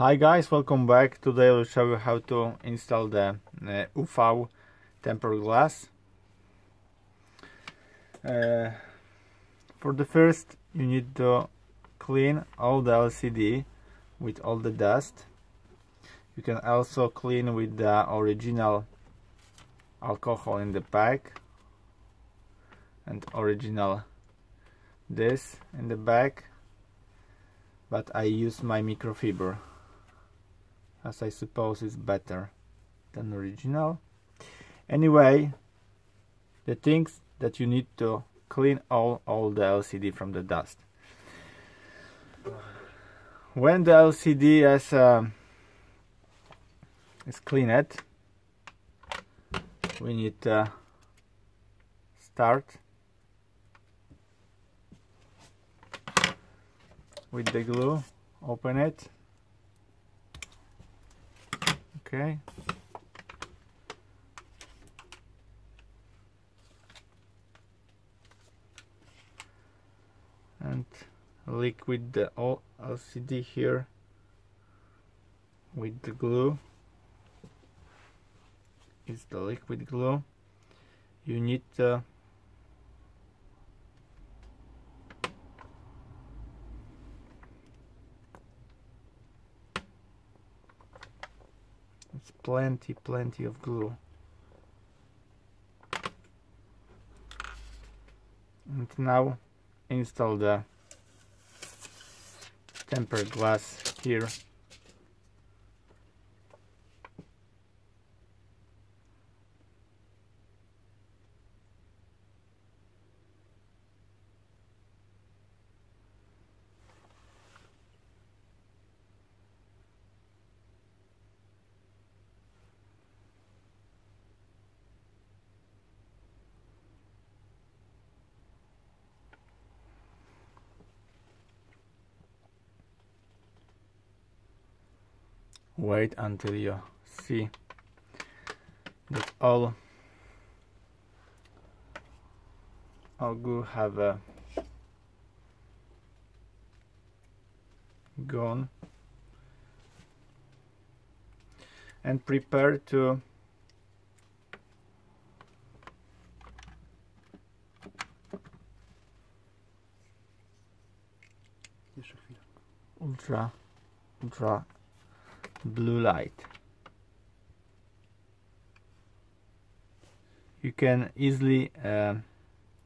Hi guys, welcome back. Today I will show you how to install the UV tempered glass. For the first, you need to clean all the LCD with all the dust. You can also clean with the original alcohol in the pack and original this in the back, but I use my microfiber as I suppose it's better than original. Anyway, the things that you need to clean all the LCD from the dust. When the LCD is cleaned, we need to start with the glue. Open it. Okay. And liquid the LCD here with the glue. It's the liquid glue. You need to it's plenty of glue. And now install the tempered glass here. Wait until you see that all glue have gone, and prepare to ultra blue light. You can easily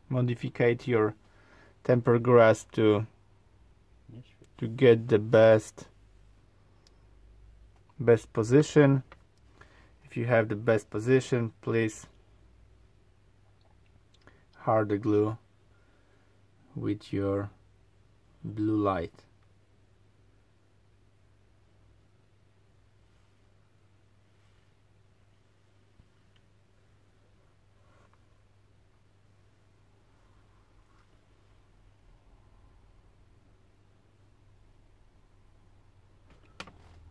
modify your tempered glass to get the best position. If you have the best position, please hard the glue with your blue light.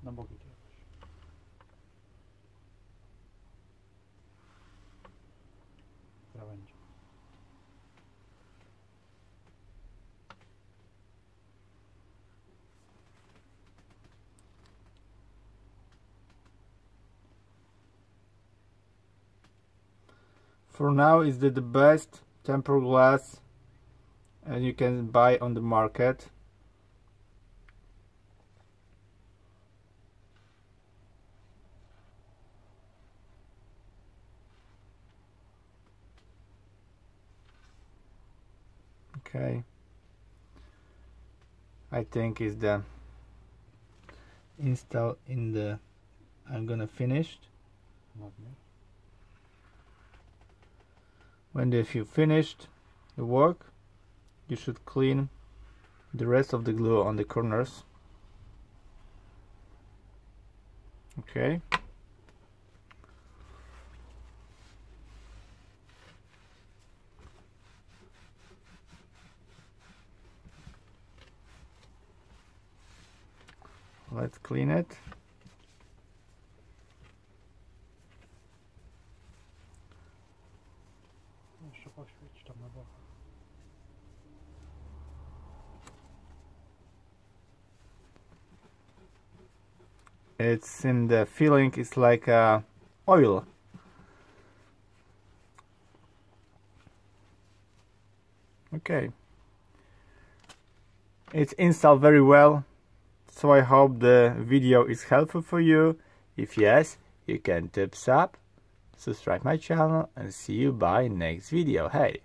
Na boki jakoś. Krawędzi. For now, is the best tempered glass and you can buy on the market. Okay, I think is the install in the I'm gonna finish. When if you finished the work, you should clean the rest of the glue on the corners. Okay. Let's clean it. Jeszcze poświeć tam na boku. It's in the filling, it's like oil. Okay, it's installed very well, so I hope the video is helpful for you. If yes, you can thumbs up, subscribe my channel, and see you by next video. Hey!